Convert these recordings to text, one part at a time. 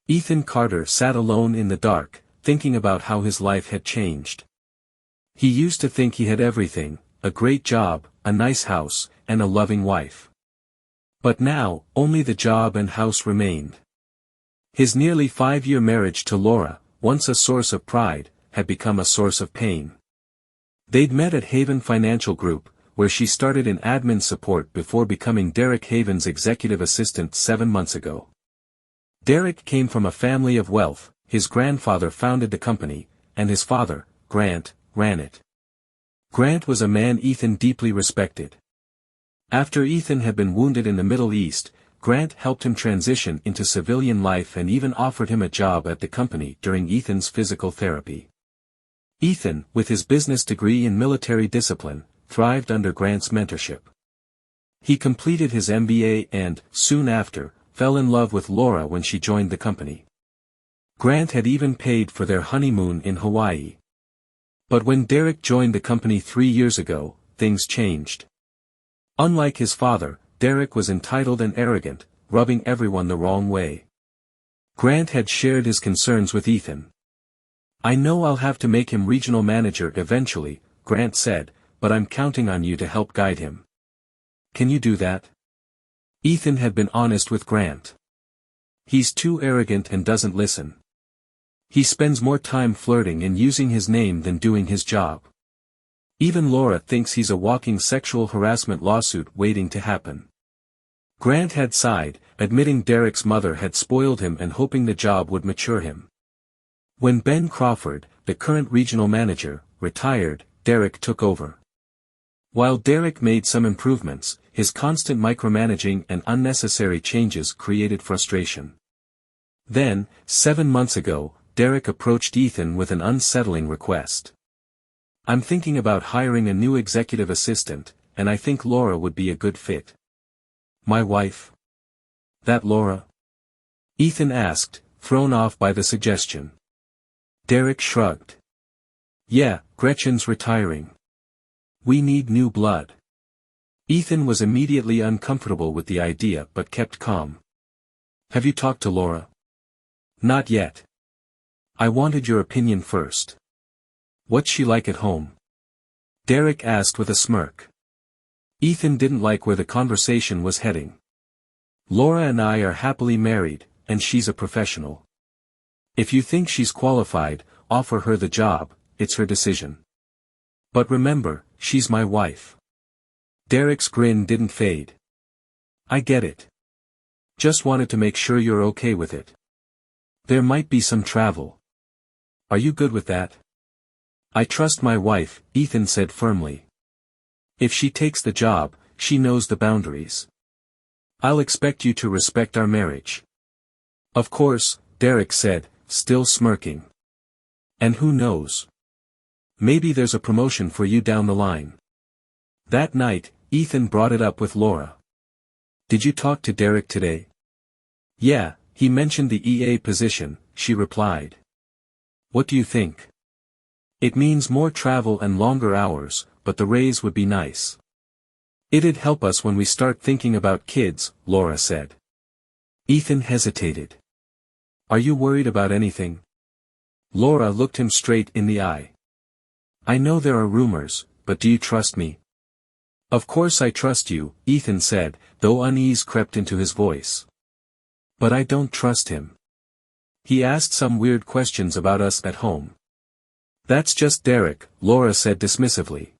Ethan Carter sat alone in the dark, thinking about how his life had changed. He used to think he had everything, a great job, a nice house, and a loving wife. But now, only the job and house remained. His nearly 5-year marriage to Laura, once a source of pride, had become a source of pain. They'd met at Haven Financial Group, where she started in admin support before becoming Derek Haven's executive assistant 7 months ago. Derek came from a family of wealth. His grandfather founded the company, and his father, Grant, ran it. Grant was a man Ethan deeply respected. After Ethan had been wounded in the Middle East, Grant helped him transition into civilian life and even offered him a job at the company during Ethan's physical therapy. Ethan, with his business degree in military discipline, thrived under Grant's mentorship. He completed his MBA and, soon after, fell in love with Laura when she joined the company. Grant had even paid for their honeymoon in Hawaii. But when Derek joined the company 3 years ago, things changed. Unlike his father, Derek was entitled and arrogant, rubbing everyone the wrong way. Grant had shared his concerns with Ethan. "I know I'll have to make him regional manager eventually," Grant said, "but I'm counting on you to help guide him. Can you do that?" Ethan had been honest with Grant. "He's too arrogant and doesn't listen. He spends more time flirting and using his name than doing his job. Even Laura thinks he's a walking sexual harassment lawsuit waiting to happen." Grant had sighed, admitting Derek's mother had spoiled him and hoping the job would mature him. When Ben Crawford, the current regional manager, retired, Derek took over. While Derek made some improvements, his constant micromanaging and unnecessary changes created frustration. Then, 7 months ago, Derek approached Ethan with an unsettling request. "I'm thinking about hiring a new executive assistant, and I think Laura would be a good fit." "My wife? That Laura?" Ethan asked, thrown off by the suggestion. Derek shrugged. "Yeah, Gretchen's retiring. We need new blood." Ethan was immediately uncomfortable with the idea but kept calm. "Have you talked to Laura?" "Not yet. I wanted your opinion first." "What's she like at home?" Derek asked with a smirk. Ethan didn't like where the conversation was heading. "Laura and I are happily married, and she's a professional. If you think she's qualified, offer her the job, it's her decision. But remember, she's my wife." Derek's grin didn't fade. "I get it. Just wanted to make sure you're okay with it. There might be some travel. Are you good with that?" "I trust my wife," Ethan said firmly. "If she takes the job, she knows the boundaries. I'll expect you to respect our marriage." "Of course," Derek said, still smirking. "And who knows? Maybe there's a promotion for you down the line." That night, Ethan brought it up with Laura. "Did you talk to Derek today?" "Yeah, he mentioned the EA position," she replied. "What do you think?" "It means more travel and longer hours, but the raise would be nice." "It'd help us when we start thinking about kids," Laura said. Ethan hesitated. "Are you worried about anything?" Laura looked him straight in the eye. "I know there are rumors, but do you trust me?" "Of course I trust you," Ethan said, though unease crept into his voice. "But I don't trust him. He asked some weird questions about us at home." "That's just Derek," Laura said dismissively.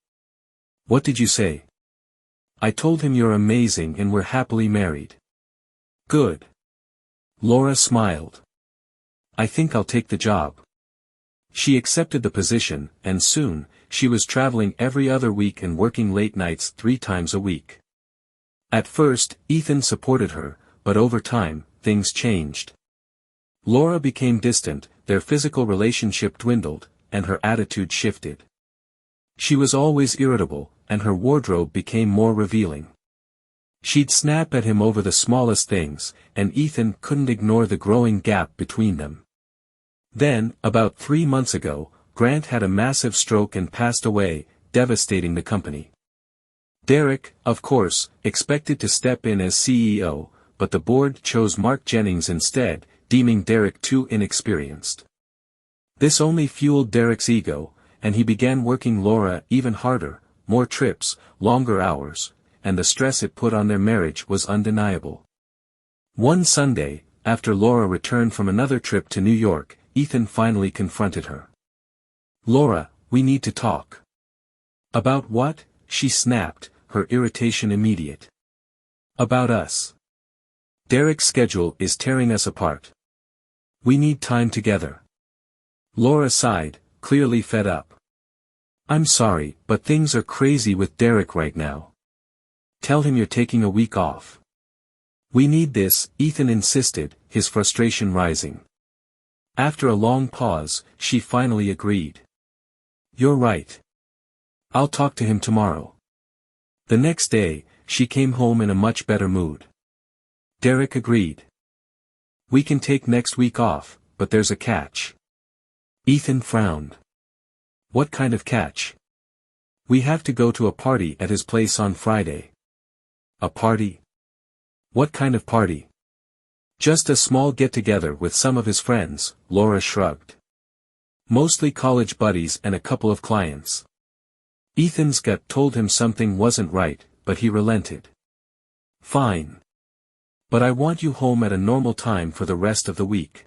"What did you say?" "I told him you're amazing and we're happily married." "Good." Laura smiled. "I think I'll take the job." She accepted the position, and soon, she was traveling every other week and working late nights 3 times a week. At first, Ethan supported her, but over time, things changed. Laura became distant, their physical relationship dwindled, and her attitude shifted. She was always irritable, and her wardrobe became more revealing. She'd snap at him over the smallest things, and Ethan couldn't ignore the growing gap between them. Then, about 3 months ago, Grant had a massive stroke and passed away, devastating the company. Derek, of course, expected to step in as CEO, but the board chose Mark Jennings instead, deeming Derek too inexperienced. This only fueled Derek's ego, and he began working Laura even harder, more trips, longer hours, and the stress it put on their marriage was undeniable. One Sunday, after Laura returned from another trip to New York, Ethan finally confronted her. "Laura, we need to talk." "About what?" she snapped, her irritation immediate. "About us. Derek's schedule is tearing us apart. We need time together." Laura sighed, clearly fed up. "I'm sorry, but things are crazy with Derek right now. Tell him you're taking a week off." "We need this," Ethan insisted, his frustration rising. After a long pause, she finally agreed. "You're right. I'll talk to him tomorrow." The next day, she came home in a much better mood. Derek agreed. "We can take next week off, but there's a catch." Ethan frowned. "What kind of catch?" "We have to go to a party at his place on Friday." "A party? What kind of party?" "Just a small get-together with some of his friends," Laura shrugged. "Mostly college buddies and a couple of clients." Ethan's gut told him something wasn't right, but he relented. "Fine. But I want you home at a normal time for the rest of the week."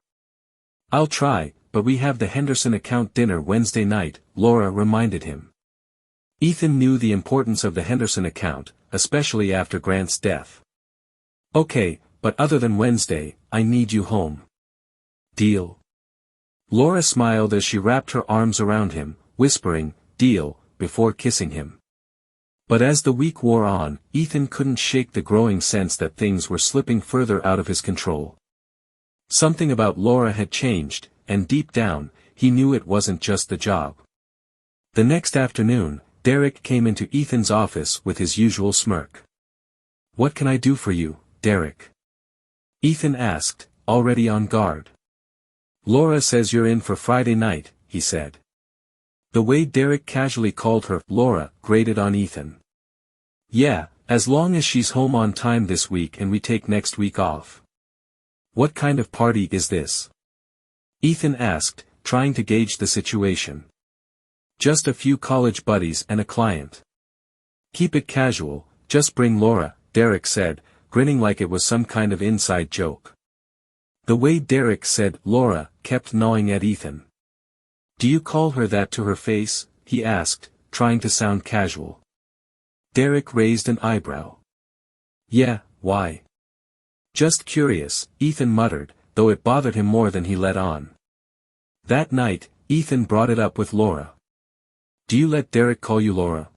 "I'll try, but we have the Henderson account dinner Wednesday night," Laura reminded him. Ethan knew the importance of the Henderson account, especially after Grant's death. "Okay, but other than Wednesday, I need you home. Deal?" Laura smiled as she wrapped her arms around him, whispering, "Deal," before kissing him. But as the week wore on, Ethan couldn't shake the growing sense that things were slipping further out of his control. Something about Laura had changed, and deep down, he knew it wasn't just the job. The next afternoon, Derek came into Ethan's office with his usual smirk. "What can I do for you, Derek?" Ethan asked, already on guard. "Laura says you're in for Friday night," he said. The way Derek casually called her Laura grated on Ethan. "Yeah, as long as she's home on time this week and we take next week off." "What kind of party is this?" Ethan asked, trying to gauge the situation. "Just a few college buddies and a client." "Keep it casual, just bring Laura," Derek said, grinning like it was some kind of inside joke. The way Derek said Laura kept gnawing at Ethan. "Do you call her that to her face?" he asked, trying to sound casual. Derek raised an eyebrow. "Yeah, why?" "Just curious," Ethan muttered, though it bothered him more than he let on. That night, Ethan brought it up with Laura. "Do you let Derek call you Laura?"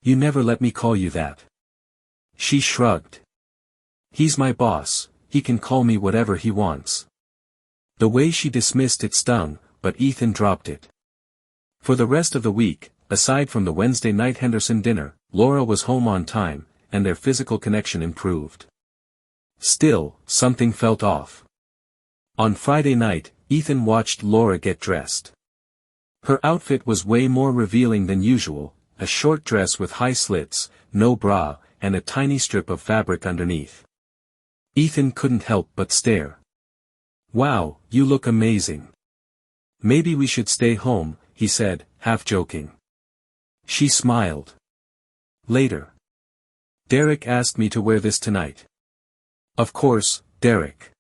"You never let me call you that." She shrugged. "He's my boss, he can call me whatever he wants." The way she dismissed it stung, but Ethan dropped it. For the rest of the week, aside from the Wednesday night Henderson dinner, Laura was home on time, and their physical connection improved. Still, something felt off. On Friday night, Ethan watched Laura get dressed. Her outfit was way more revealing than usual, a short dress with high slits, no bra, and a tiny strip of fabric underneath. Ethan couldn't help but stare. "Wow, you look amazing." "Maybe we should stay home," he said, half joking. She smiled. Later. "Derek asked me to wear this tonight." "Of course, Derek.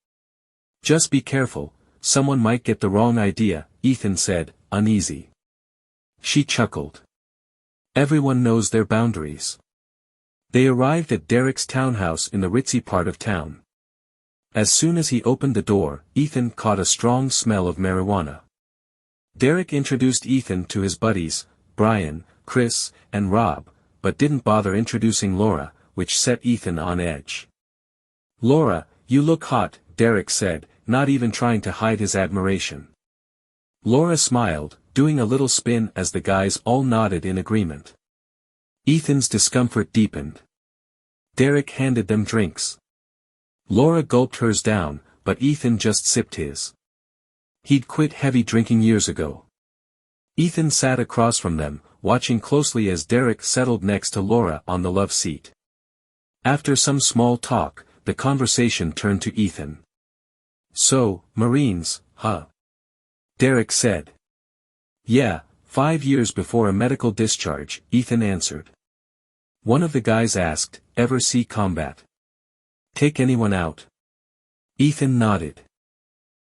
Just be careful, someone might get the wrong idea," Ethan said, uneasy. She chuckled. "Everyone knows their boundaries." They arrived at Derek's townhouse in the ritzy part of town. As soon as he opened the door, Ethan caught a strong smell of marijuana. Derek introduced Ethan to his buddies, Brian, Chris, and Rob, but didn't bother introducing Laura, which set Ethan on edge. "Laura, you look hot," Derek said, not even trying to hide his admiration. Laura smiled, doing a little spin as the guys all nodded in agreement. Ethan's discomfort deepened. Derek handed them drinks. Laura gulped hers down, but Ethan just sipped his. He'd quit heavy drinking years ago. Ethan sat across from them, watching closely as Derek settled next to Laura on the love seat. After some small talk, the conversation turned to Ethan. So, Marines, huh? Derek said. Yeah, 5 years before a medical discharge, Ethan answered. One of the guys asked, ever see combat? Take anyone out? Ethan nodded.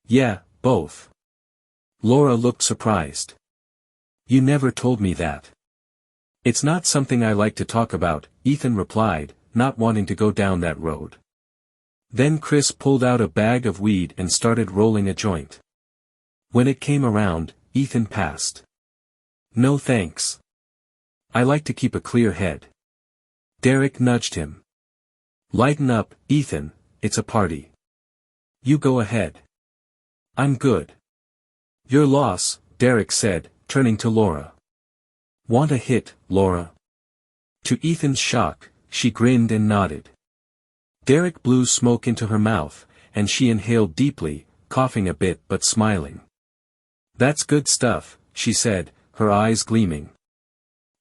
Yeah, both. Laura looked surprised. You never told me that. It's not something I like to talk about, Ethan replied, not wanting to go down that road. Then Chris pulled out a bag of weed and started rolling a joint. When it came around, Ethan passed. No thanks. I like to keep a clear head. Derek nudged him. Lighten up, Ethan, it's a party. You go ahead. I'm good. Your loss, Derek said, turning to Laura. Want a hit, Laura? To Ethan's shock, she grinned and nodded. Derek blew smoke into her mouth, and she inhaled deeply, coughing a bit but smiling. That's good stuff, she said, her eyes gleaming.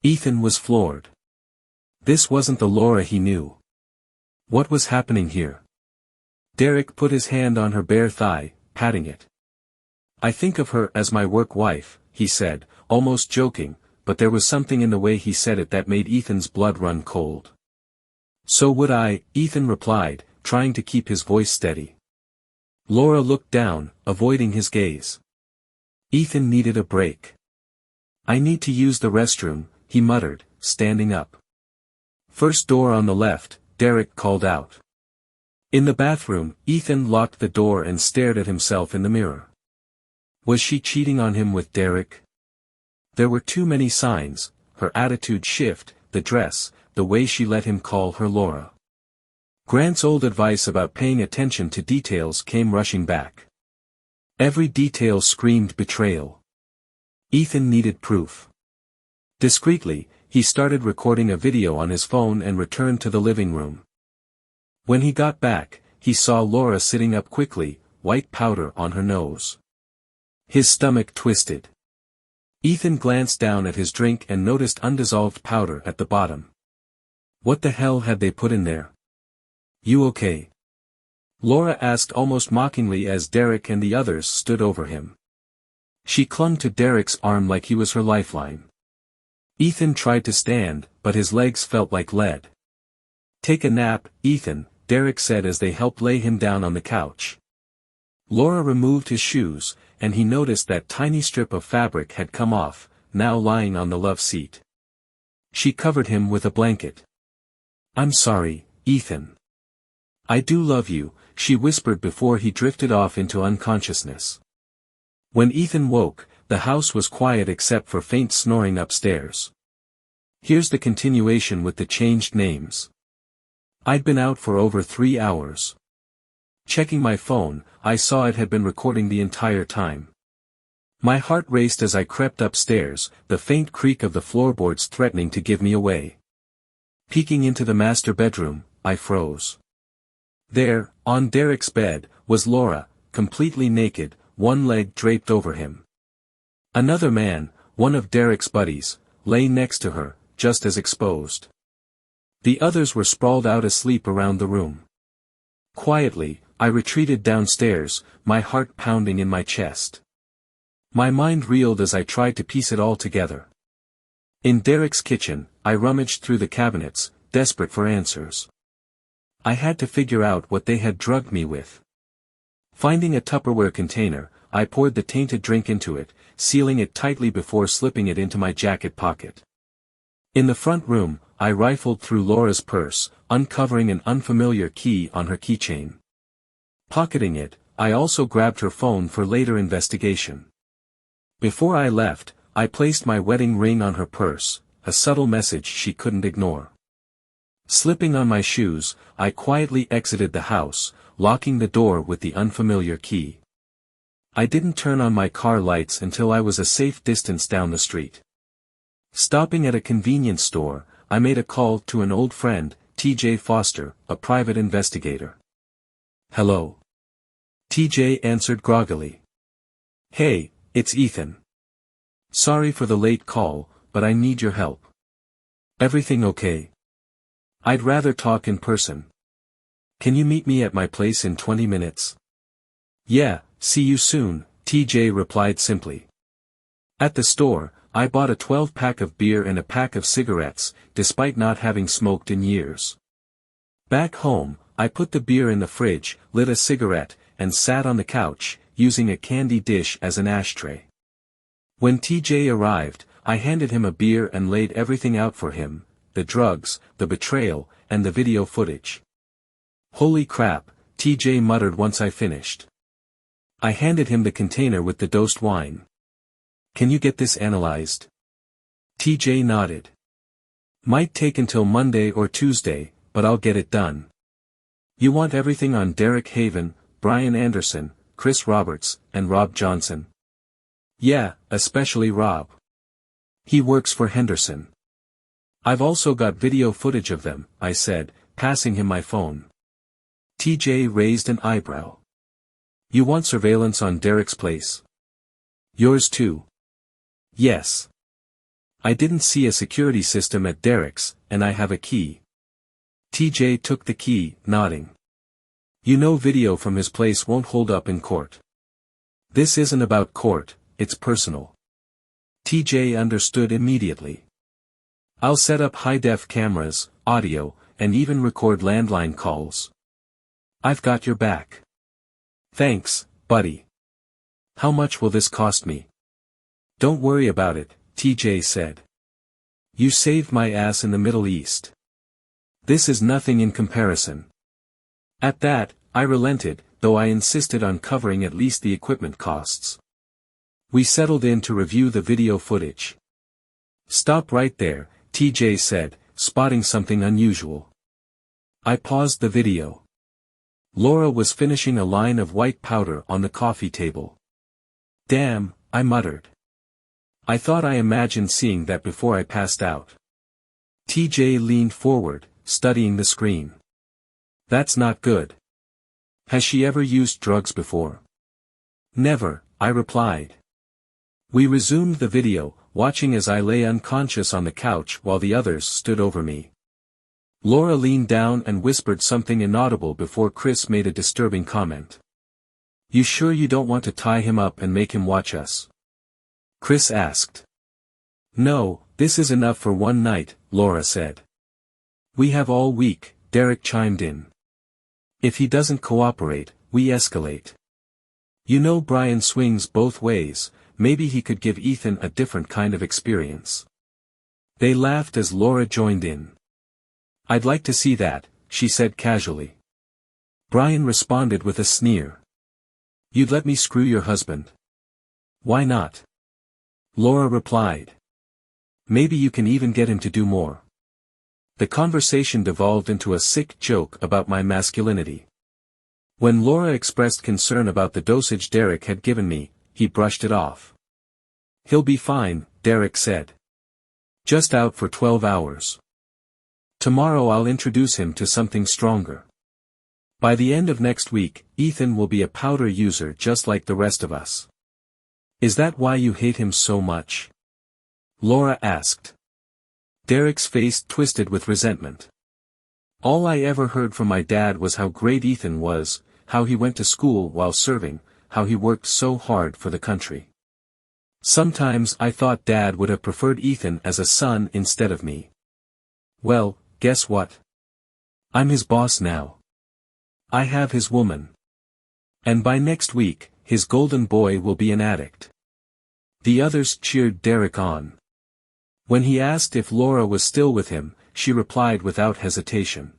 Ethan was floored. This wasn't the Laura he knew. What was happening here? Derek put his hand on her bare thigh, patting it. I think of her as my work wife, he said, almost joking, but there was something in the way he said it that made Ethan's blood run cold. So would I, Ethan replied, trying to keep his voice steady. Laura looked down, avoiding his gaze. Ethan needed a break. I need to use the restroom, he muttered, standing up. First door on the left, Derek called out. In the bathroom, Ethan locked the door and stared at himself in the mirror. Was she cheating on him with Derek? There were too many signs, her attitude shift, the dress, the way she let him call her Laura. Grant's old advice about paying attention to details came rushing back. Every detail screamed betrayal. Ethan needed proof. Discreetly, he started recording a video on his phone and returned to the living room. When he got back, he saw Laura sitting up quickly, white powder on her nose. His stomach twisted. Ethan glanced down at his drink and noticed undissolved powder at the bottom. What the hell had they put in there? You okay? Laura asked almost mockingly as Derek and the others stood over him. She clung to Derek's arm like he was her lifeline. Ethan tried to stand, but his legs felt like lead. Take a nap, Ethan, Derek said as they helped lay him down on the couch. Laura removed his shoes, and he noticed that tiny strip of fabric had come off, now lying on the love seat. She covered him with a blanket. I'm sorry, Ethan. I do love you, she whispered before he drifted off into unconsciousness. When Ethan woke, the house was quiet except for faint snoring upstairs. Here's the continuation with the changed names. I'd been out for over 3 hours. Checking my phone, I saw it had been recording the entire time. My heart raced as I crept upstairs, the faint creak of the floorboards threatening to give me away. Peeking into the master bedroom, I froze. There, on Derek's bed, was Laura, completely naked, one leg draped over him. Another man, one of Derek's buddies, lay next to her, just as exposed. The others were sprawled out asleep around the room. Quietly, I retreated downstairs, my heart pounding in my chest. My mind reeled as I tried to piece it all together. In Derek's kitchen, I rummaged through the cabinets, desperate for answers. I had to figure out what they had drugged me with. Finding a Tupperware container, I poured the tainted drink into it, sealing it tightly before slipping it into my jacket pocket. In the front room, I rifled through Laura's purse, uncovering an unfamiliar key on her keychain. Pocketing it, I also grabbed her phone for later investigation. Before I left, I placed my wedding ring on her purse, a subtle message she couldn't ignore. Slipping on my shoes, I quietly exited the house, locking the door with the unfamiliar key. I didn't turn on my car lights until I was a safe distance down the street. Stopping at a convenience store, I made a call to an old friend, T.J. Foster, a private investigator. Hello. T.J. answered groggily. Hey, it's Ethan. Sorry for the late call, but I need your help. Everything okay? I'd rather talk in person. Can you meet me at my place in 20 minutes? Yeah, see you soon, TJ replied simply. At the store, I bought a 12-pack of beer and a pack of cigarettes, despite not having smoked in years. Back home, I put the beer in the fridge, lit a cigarette, and sat on the couch, using a candy dish as an ashtray. When TJ arrived, I handed him a beer and laid everything out for him, the drugs, the betrayal, and the video footage. Holy crap, TJ muttered once I finished. I handed him the container with the dosed wine. Can you get this analyzed? TJ nodded. Might take until Monday or Tuesday, but I'll get it done. You want everything on Derek Haven, Brian Anderson, Chris Roberts, and Rob Johnson? Yeah, especially Rob. He works for Henderson. I've also got video footage of them, I said, passing him my phone. TJ raised an eyebrow. You want surveillance on Derek's place? Yours too. Yes. I didn't see a security system at Derek's, and I have a key. TJ took the key, nodding. You know video from his place won't hold up in court. This isn't about court, it's personal. TJ understood immediately. I'll set up high-def cameras, audio, and even record landline calls. I've got your back. Thanks, buddy. How much will this cost me? Don't worry about it, TJ said. You saved my ass in the Middle East. This is nothing in comparison. At that, I relented, though I insisted on covering at least the equipment costs. We settled in to review the video footage. Stop right there, TJ said, spotting something unusual. I paused the video. Laura was finishing a line of white powder on the coffee table. Damn, I muttered. I thought I imagined seeing that before I passed out. TJ leaned forward, studying the screen. That's not good. Has she ever used drugs before? Never, I replied. We resumed the video, watching as I lay unconscious on the couch while the others stood over me. Laura leaned down and whispered something inaudible before Chris made a disturbing comment. You sure you don't want to tie him up and make him watch us? Chris asked. No, this is enough for one night, Laura said. We have all week, Derek chimed in. If he doesn't cooperate, we escalate. You know Brian swings both ways, maybe he could give Ethan a different kind of experience. They laughed as Laura joined in. I'd like to see that, she said casually. Brian responded with a sneer. You'd let me screw your husband? Why not? Laura replied. Maybe you can even get him to do more. The conversation devolved into a sick joke about my masculinity. When Laura expressed concern about the dosage Derek had given me, he brushed it off. He'll be fine, Derek said. Just out for 12 hours. Tomorrow I'll introduce him to something stronger. By the end of next week, Ethan will be a powder user just like the rest of us. Is that why you hate him so much? Laura asked. Derek's face twisted with resentment. All I ever heard from my dad was how great Ethan was, how he went to school while serving, how he worked so hard for the country. Sometimes I thought Dad would have preferred Ethan as a son instead of me. Well, guess what? I'm his boss now. I have his woman. And by next week, his golden boy will be an addict. The others cheered Derek on. When he asked if Laura was still with him, she replied without hesitation.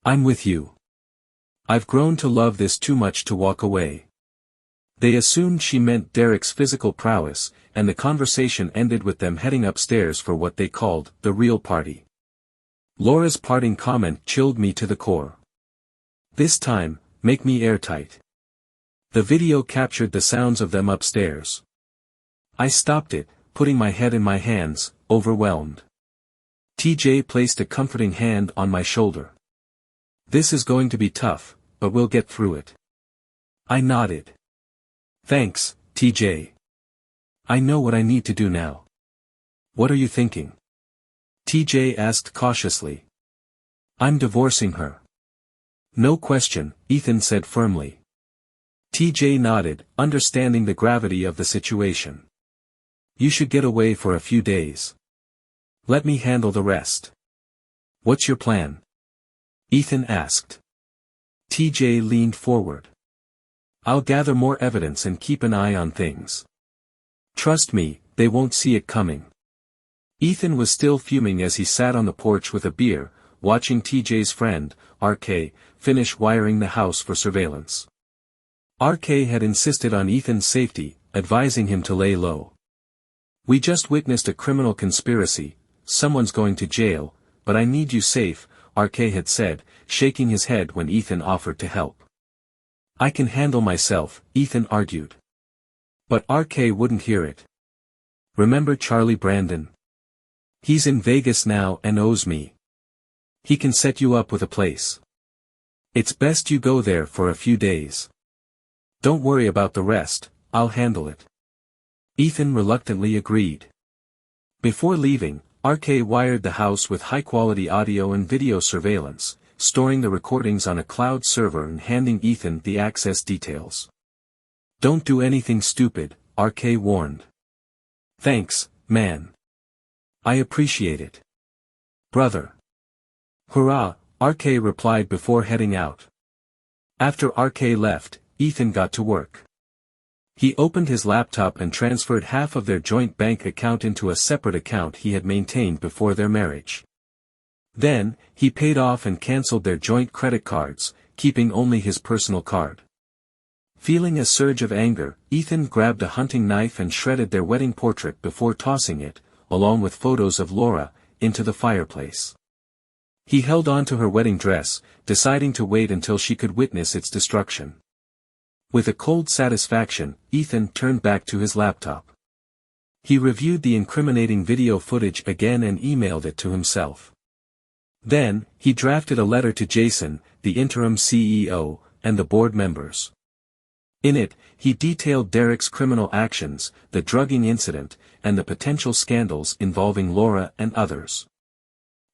I'm with you. I've grown to love this too much to walk away. They assumed she meant Derek's physical prowess, and the conversation ended with them heading upstairs for what they called the real party. Laura's parting comment chilled me to the core. This time, make me airtight. The video captured the sounds of them upstairs. I stopped it, putting my head in my hands, overwhelmed. TJ placed a comforting hand on my shoulder. This is going to be tough, but we'll get through it. I nodded. Thanks, TJ. I know what I need to do now. What are you thinking? TJ asked cautiously. I'm divorcing her. No question, Ethan said firmly. TJ nodded, understanding the gravity of the situation. You should get away for a few days. Let me handle the rest. What's your plan? Ethan asked. TJ leaned forward. I'll gather more evidence and keep an eye on things. Trust me, they won't see it coming. Ethan was still fuming as he sat on the porch with a beer, watching TJ's friend, RK, finish wiring the house for surveillance. RK had insisted on Ethan's safety, advising him to lay low. We just witnessed a criminal conspiracy, someone's going to jail, but I need you safe, RK had said, shaking his head when Ethan offered to help. I can handle myself, Ethan argued. But RK wouldn't hear it. Remember Charlie Brandon? He's in Vegas now and owes me. He can set you up with a place. It's best you go there for a few days. Don't worry about the rest, I'll handle it. Ethan reluctantly agreed. Before leaving, RK wired the house with high-quality audio and video surveillance, storing the recordings on a cloud server and handing Ethan the access details. Don't do anything stupid, RK warned. Thanks, man. I appreciate it. Brother. Hurrah, RK replied before heading out. After RK left, Ethan got to work. He opened his laptop and transferred half of their joint bank account into a separate account he had maintained before their marriage. Then, he paid off and cancelled their joint credit cards, keeping only his personal card. Feeling a surge of anger, Ethan grabbed a hunting knife and shredded their wedding portrait before tossing it, along with photos of Laura, into the fireplace. He held on to her wedding dress, deciding to wait until she could witness its destruction. With a cold satisfaction, Ethan turned back to his laptop. He reviewed the incriminating video footage again and emailed it to himself. Then, he drafted a letter to Jason, the interim CEO, and the board members. In it, he detailed Derek's criminal actions, the drugging incident, and the potential scandals involving Laura and others.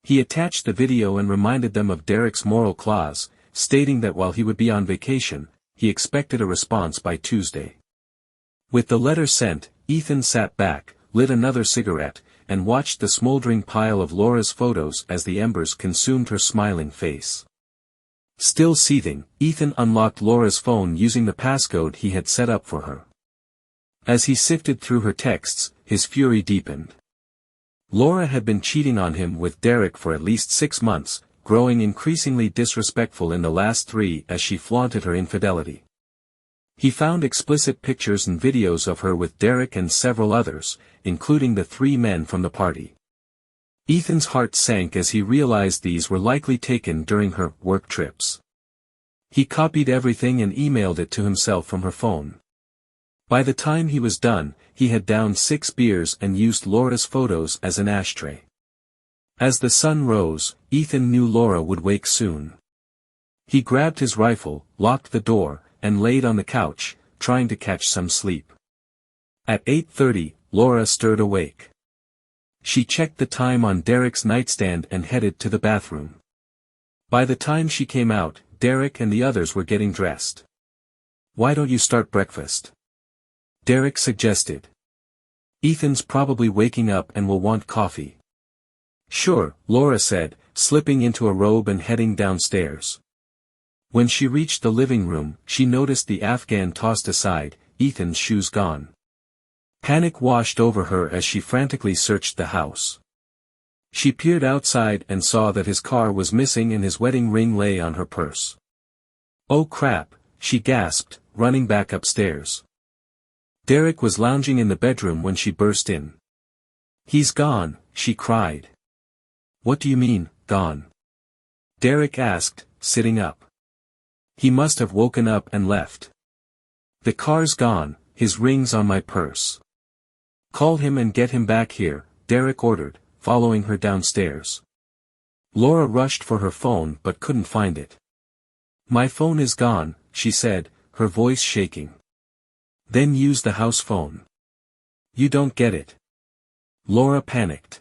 He attached the video and reminded them of Derek's moral clause, stating that while he would be on vacation, he expected a response by Tuesday. With the letter sent, Ethan sat back, lit another cigarette, and watched the smoldering pile of Laura's photos as the embers consumed her smiling face. Still seething, Ethan unlocked Laura's phone using the passcode he had set up for her. As he sifted through her texts, his fury deepened. Laura had been cheating on him with Derek for at least 6 months, growing increasingly disrespectful in the last 3 as she flaunted her infidelity. He found explicit pictures and videos of her with Derek and several others, including the 3 men from the party. Ethan's heart sank as he realized these were likely taken during her work trips. He copied everything and emailed it to himself from her phone. By the time he was done, he had downed 6 beers and used Laura's photos as an ashtray. As the sun rose, Ethan knew Laura would wake soon. He grabbed his rifle, locked the door, and laid on the couch, trying to catch some sleep. At 8:30, Laura stirred awake. She checked the time on Derek's nightstand and headed to the bathroom. By the time she came out, Derek and the others were getting dressed. Why don't you start breakfast? Derek suggested. Ethan's probably waking up and will want coffee. Sure, Laura said, slipping into a robe and heading downstairs. When she reached the living room, she noticed the Afghan tossed aside, Ethan's shoes gone. Panic washed over her as she frantically searched the house. She peered outside and saw that his car was missing and his wedding ring lay on her purse. Oh crap, she gasped, running back upstairs. Derek was lounging in the bedroom when she burst in. He's gone, she cried. What do you mean, gone? Derek asked, sitting up. He must have woken up and left. The car's gone, his ring's on my purse. Call him and get him back here, Derek ordered, following her downstairs. Laura rushed for her phone but couldn't find it. My phone is gone, she said, her voice shaking. Then use the house phone. You don't get it. Laura panicked.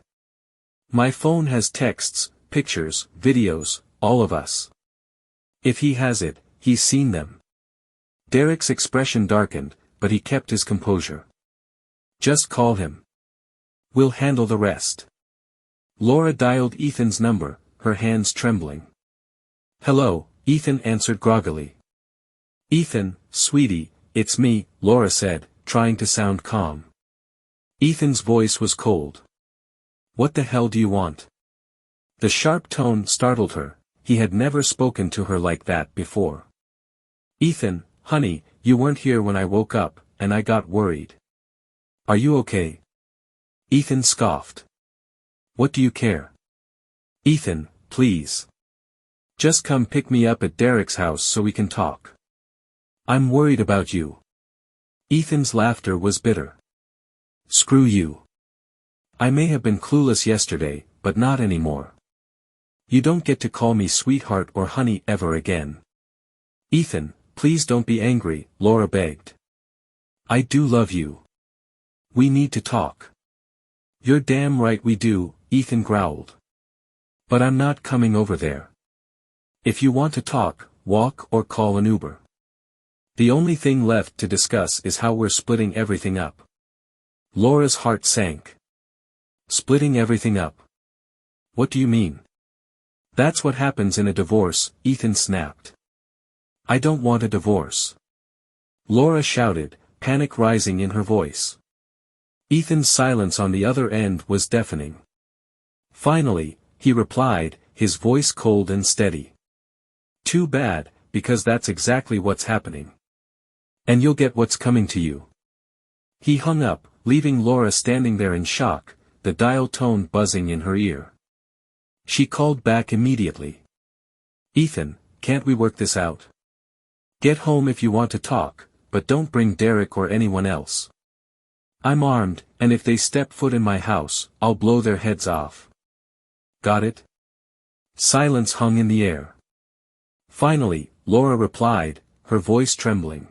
My phone has texts, pictures, videos, all of us. If he has it, he's seen them. Derek's expression darkened, but he kept his composure. Just call him. We'll handle the rest. Laura dialed Ethan's number, her hands trembling. Hello, Ethan answered groggily. Ethan, sweetie, it's me, Laura said, trying to sound calm. Ethan's voice was cold. What the hell do you want? The sharp tone startled her, he had never spoken to her like that before. Ethan, honey, you weren't here when I woke up, and I got worried. Are you okay? Ethan scoffed. What do you care? Ethan, please. Just come pick me up at Derek's house so we can talk. I'm worried about you. Ethan's laughter was bitter. Screw you. I may have been clueless yesterday, but not anymore. You don't get to call me sweetheart or honey ever again. Ethan, please don't be angry, Laura begged. I do love you. We need to talk. You're damn right we do, Ethan growled. But I'm not coming over there. If you want to talk, walk or call an Uber. The only thing left to discuss is how we're splitting everything up. Laura's heart sank. Splitting everything up? What do you mean? That's what happens in a divorce, Ethan snapped. I don't want a divorce. Laura shouted, panic rising in her voice. Ethan's silence on the other end was deafening. Finally, he replied, his voice cold and steady. Too bad, because that's exactly what's happening. And you'll get what's coming to you. He hung up, leaving Laura standing there in shock, the dial tone buzzing in her ear. She called back immediately. Ethan, can't we work this out? Get home if you want to talk, but don't bring Derek or anyone else. I'm armed, and if they step foot in my house, I'll blow their heads off. Got it? Silence hung in the air. Finally, Laura replied, her voice trembling.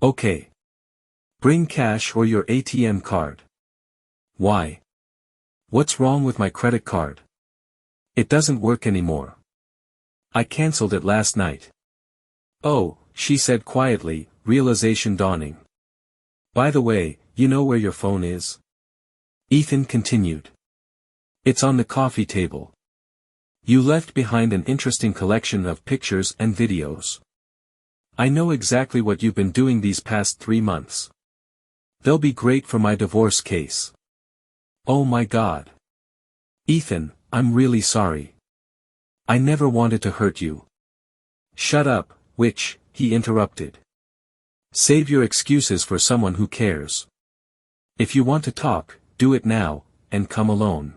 Okay. Bring cash or your ATM card. Why? What's wrong with my credit card? It doesn't work anymore. I canceled it last night. Oh, she said quietly, realization dawning. By the way, you know where your phone is? Ethan continued. It's on the coffee table. You left behind an interesting collection of pictures and videos. I know exactly what you've been doing these past 3 months. They'll be great for my divorce case. Oh my God. Ethan, I'm really sorry. I never wanted to hurt you. Shut up, witch, he interrupted. Save your excuses for someone who cares. If you want to talk, do it now, and come alone.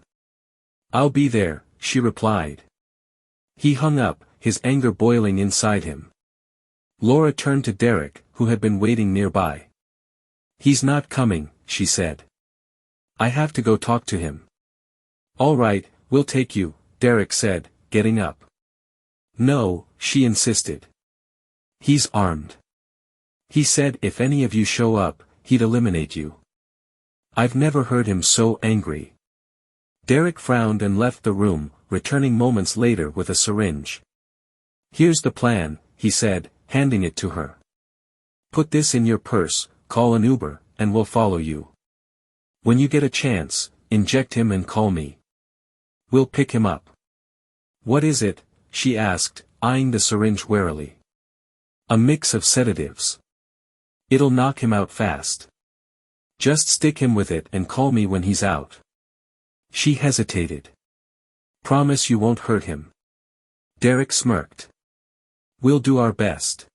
I'll be there, she replied. He hung up, his anger boiling inside him. Laura turned to Derek, who had been waiting nearby. He's not coming, she said. I have to go talk to him. All right, we'll take you, Derek said, getting up. No, she insisted. He's armed. He said if any of you show up, he'd eliminate you. I've never heard him so angry. Derek frowned and left the room, returning moments later with a syringe. Here's the plan, he said, handing it to her. Put this in your purse, call an Uber, and we'll follow you. When you get a chance, inject him and call me. We'll pick him up. What is it? She asked, eyeing the syringe warily. A mix of sedatives. It'll knock him out fast. Just stick him with it and call me when he's out. She hesitated. Promise you won't hurt him. Derek smirked. We'll do our best.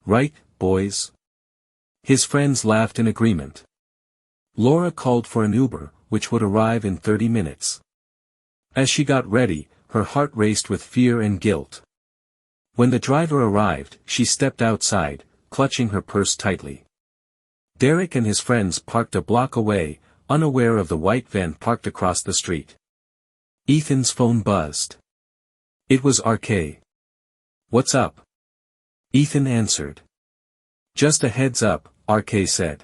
Right, boys? His friends laughed in agreement. Laura called for an Uber, which would arrive in 30 minutes. As she got ready, her heart raced with fear and guilt. When the driver arrived, she stepped outside, clutching her purse tightly. Derek and his friends parked a block away, unaware of the white van parked across the street. Ethan's phone buzzed. It was RK. What's up? Ethan answered. Just a heads up, RK said.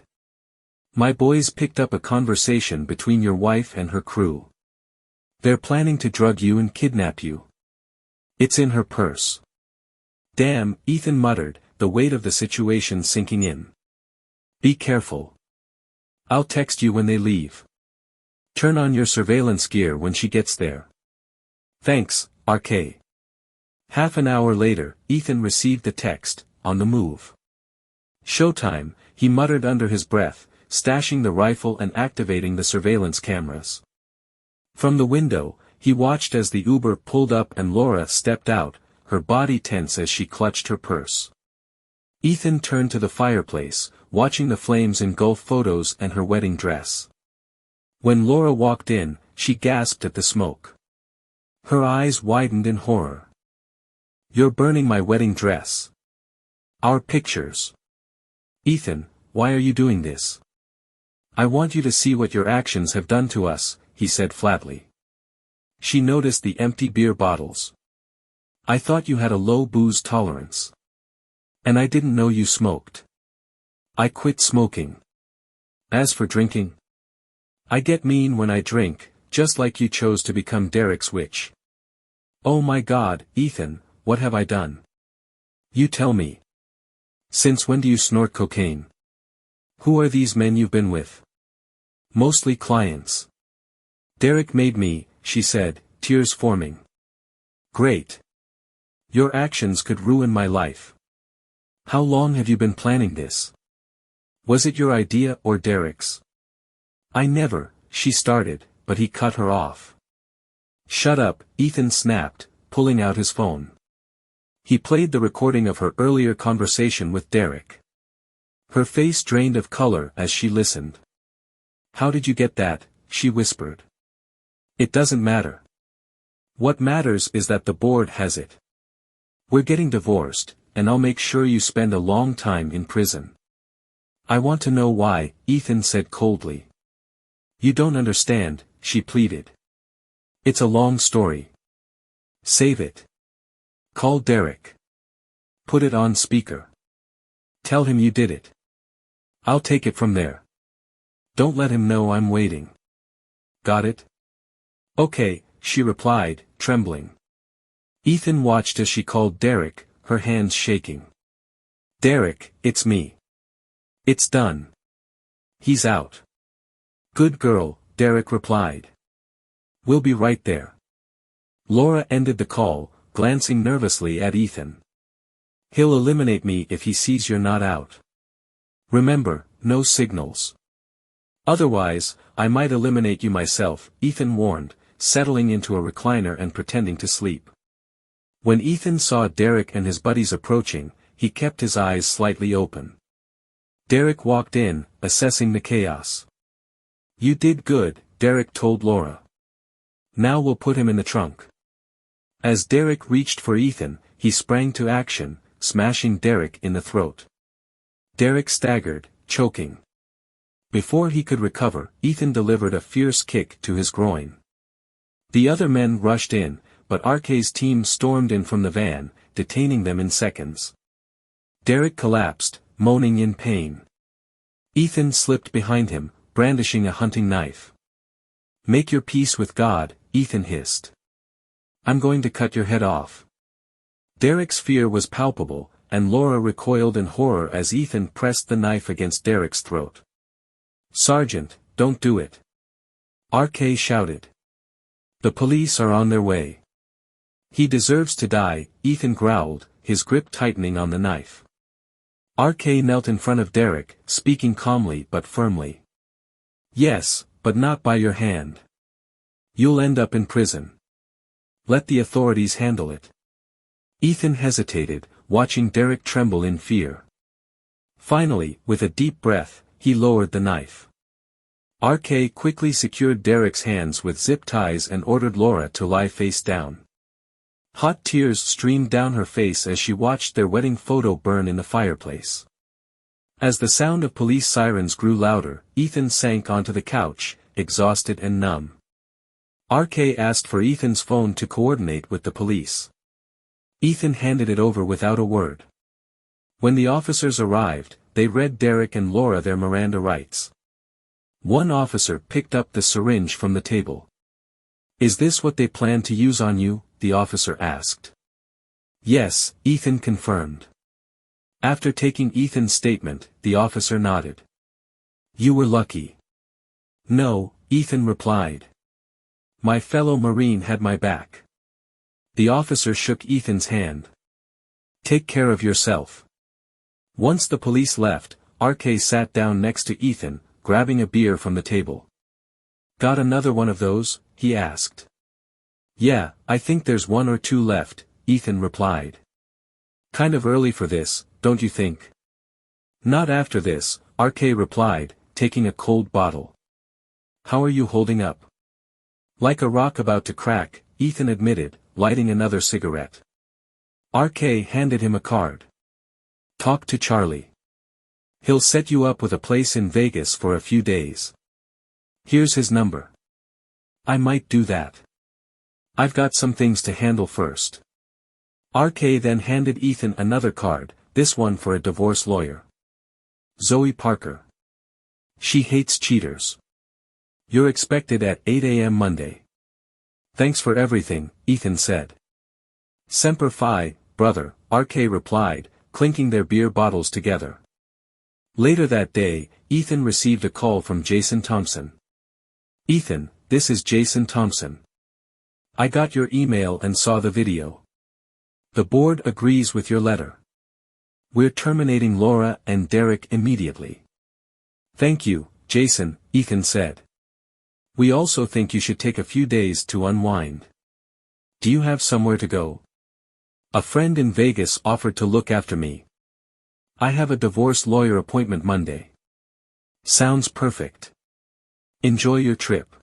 My boys picked up a conversation between your wife and her crew. They're planning to drug you and kidnap you. It's in her purse. Damn, Ethan muttered, the weight of the situation sinking in. Be careful. I'll text you when they leave. Turn on your surveillance gear when she gets there. Thanks, RK. Half an hour later, Ethan received the text, on the move. Showtime, he muttered under his breath, stashing the rifle and activating the surveillance cameras. From the window, he watched as the Uber pulled up and Laura stepped out, her body tense as she clutched her purse. Ethan turned to the fireplace, watching the flames engulf photos and her wedding dress. When Laura walked in, she gasped at the smoke. Her eyes widened in horror. You're burning my wedding dress. Our pictures. Ethan, why are you doing this? I want you to see what your actions have done to us, he said flatly. She noticed the empty beer bottles. I thought you had a low booze tolerance. And I didn't know you smoked. I quit smoking. As for drinking, I get mean when I drink, just like you chose to become Derek's witch. Oh my God, Ethan, what have I done? You tell me. Since when do you snort cocaine? Who are these men you've been with? Mostly clients. Derek made me, she said, tears forming. Great. Your actions could ruin my life. How long have you been planning this? Was it your idea or Derek's? I never, she started, but he cut her off. Shut up, Ethan snapped, pulling out his phone. He played the recording of her earlier conversation with Derek. Her face drained of color as she listened. How did you get that? She whispered. It doesn't matter. What matters is that the board has it. We're getting divorced, and I'll make sure you spend a long time in prison. I want to know why, Ethan said coldly. You don't understand, she pleaded. It's a long story. Save it. Call Derek. Put it on speaker. Tell him you did it. I'll take it from there. Don't let him know I'm waiting. Got it? Okay, she replied, trembling. Ethan watched as she called Derek, her hands shaking. Derek, it's me. It's done. He's out. Good girl, Derek replied. We'll be right there. Laura ended the call, glancing nervously at Ethan. He'll eliminate me if he sees you're not out. Remember, no signals. Otherwise, I might eliminate you myself, Ethan warned, settling into a recliner and pretending to sleep. When Ethan saw Derek and his buddies approaching, he kept his eyes slightly open. Derek walked in, assessing the chaos. You did good, Derek told Laura. Now we'll put him in the trunk. As Derek reached for Ethan, he sprang to action, smashing Derek in the throat. Derek staggered, choking. Before he could recover, Ethan delivered a fierce kick to his groin. The other men rushed in, but RK's team stormed in from the van, detaining them in seconds. Derek collapsed, moaning in pain. Ethan slipped behind him, brandishing a hunting knife. Make your peace with God, Ethan hissed. I'm going to cut your head off. Derek's fear was palpable, and Laura recoiled in horror as Ethan pressed the knife against Derek's throat. Sergeant, don't do it. RK shouted. The police are on their way. He deserves to die, Ethan growled, his grip tightening on the knife. RK knelt in front of Derek, speaking calmly but firmly. Yes, but not by your hand. You'll end up in prison. Let the authorities handle it. Ethan hesitated, watching Derek tremble in fear. Finally, with a deep breath, he lowered the knife. RK quickly secured Derek's hands with zip ties and ordered Laura to lie face down. Hot tears streamed down her face as she watched their wedding photo burn in the fireplace. As the sound of police sirens grew louder, Ethan sank onto the couch, exhausted and numb. RK asked for Ethan's phone to coordinate with the police. Ethan handed it over without a word. When the officers arrived, they read Derek and Laura their Miranda rights. One officer picked up the syringe from the table. Is this what they plan to use on you? The officer asked. Yes, Ethan confirmed. After taking Ethan's statement, the officer nodded. You were lucky. No, Ethan replied. My fellow Marine had my back. The officer shook Ethan's hand. Take care of yourself. Once the police left, RK sat down next to Ethan, grabbing a beer from the table. Got another one of those? He asked. Yeah, I think there's 1 or 2 left, Ethan replied. Kind of early for this, don't you think? Not after this, RK replied, taking a cold bottle. How are you holding up? Like a rock about to crack, Ethan admitted, lighting another cigarette. RK handed him a card. Talk to Charlie. He'll set you up with a place in Vegas for a few days. Here's his number. I might do that. I've got some things to handle first. RK then handed Ethan another card, this one for a divorce lawyer. Zoe Parker. She hates cheaters. You're expected at 8 a.m. Monday. Thanks for everything, Ethan said. Semper Fi, brother, RK replied, clinking their beer bottles together. Later that day, Ethan received a call from Jason Thompson. Ethan, this is Jason Thompson. I got your email and saw the video. The board agrees with your letter. We're terminating Laura and Derek immediately. Thank you, Jason, Ethan said. We also think you should take a few days to unwind. Do you have somewhere to go? A friend in Vegas offered to look after me. I have a divorce lawyer appointment Monday. Sounds perfect. Enjoy your trip.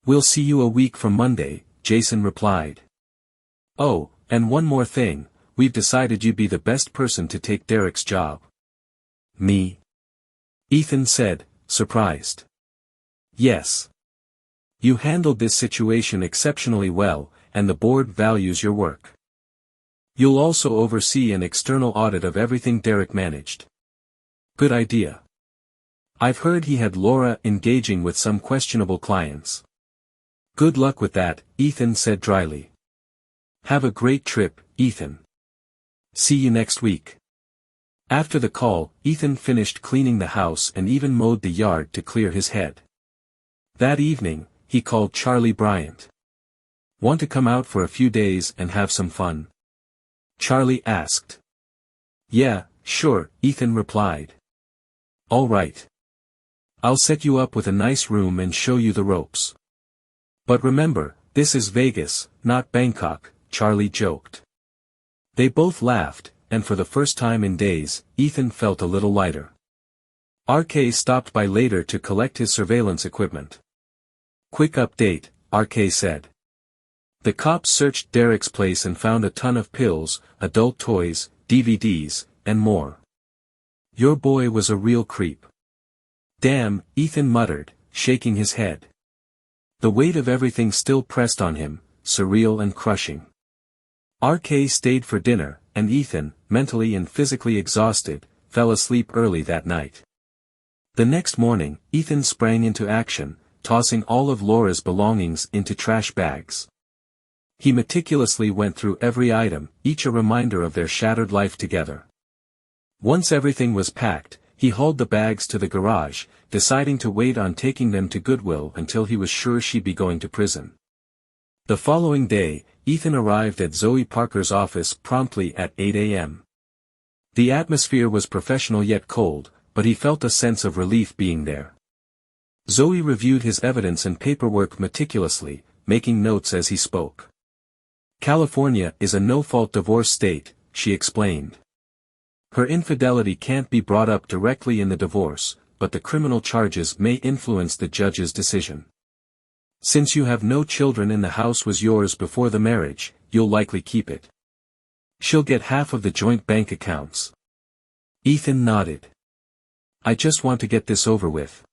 We'll see you a week from Monday, Jason replied. Oh, and one more thing, we've decided you'd be the best person to take Derek's job. Me? Ethan said, surprised. Yes. You handled this situation exceptionally well, and the board values your work. You'll also oversee an external audit of everything Derek managed. Good idea. I've heard he had Laura engaging with some questionable clients. Good luck with that, Ethan said dryly. Have a great trip, Ethan. See you next week. After the call, Ethan finished cleaning the house and even mowed the yard to clear his head. That evening, he called Charlie Bryant. Want to come out for a few days and have some fun? Charlie asked. Yeah, sure, Ethan replied. All right. I'll set you up with a nice room and show you the ropes. But remember, this is Vegas, not Bangkok, Charlie joked. They both laughed, and for the first time in days, Ethan felt a little lighter. RK stopped by later to collect his surveillance equipment. Quick update, RK said. The cops searched Derek's place and found a ton of pills, adult toys, DVDs, and more. Your boy was a real creep. Damn, Ethan muttered, shaking his head. The weight of everything still pressed on him, surreal and crushing. RK stayed for dinner, and Ethan, mentally and physically exhausted, fell asleep early that night. The next morning, Ethan sprang into action, tossing all of Laura's belongings into trash bags. He meticulously went through every item, each a reminder of their shattered life together. Once everything was packed, he hauled the bags to the garage, deciding to wait on taking them to Goodwill until he was sure she'd be going to prison. The following day, Ethan arrived at Zoe Parker's office promptly at 8 a.m. The atmosphere was professional yet cold, but he felt a sense of relief being there. Zoe reviewed his evidence and paperwork meticulously, making notes as he spoke. California is a no-fault divorce state, she explained. Her infidelity can't be brought up directly in the divorce, but the criminal charges may influence the judge's decision. Since you have no children and the house was yours before the marriage, you'll likely keep it. She'll get half of the joint bank accounts. Ethan nodded. I just want to get this over with.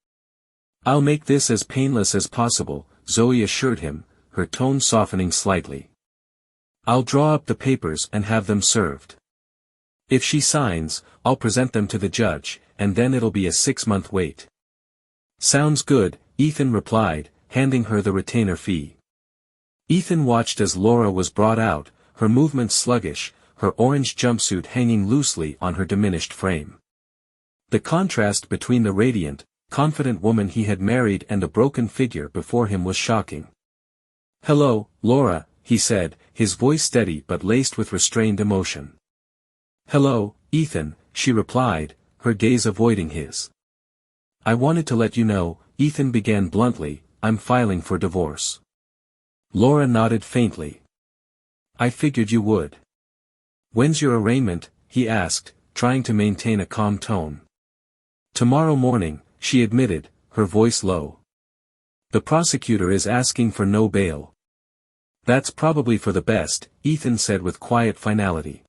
I'll make this as painless as possible, Zoe assured him, her tone softening slightly. I'll draw up the papers and have them served. If she signs, I'll present them to the judge, and then it'll be a 6-month wait. Sounds good, Ethan replied, handing her the retainer fee. Ethan watched as Laura was brought out, her movements sluggish, her orange jumpsuit hanging loosely on her diminished frame. The contrast between the radiant, confident woman he had married and the broken figure before him was shocking. "Hello, Laura," he said, his voice steady but laced with restrained emotion. "Hello, Ethan," she replied, her gaze avoiding his. "I wanted to let you know," Ethan began bluntly, "I'm filing for divorce." Laura nodded faintly. "I figured you would." "When's your arraignment?" he asked, trying to maintain a calm tone. "Tomorrow morning," she admitted, her voice low. "The prosecutor is asking for no bail." "That's probably for the best," Ethan said with quiet finality.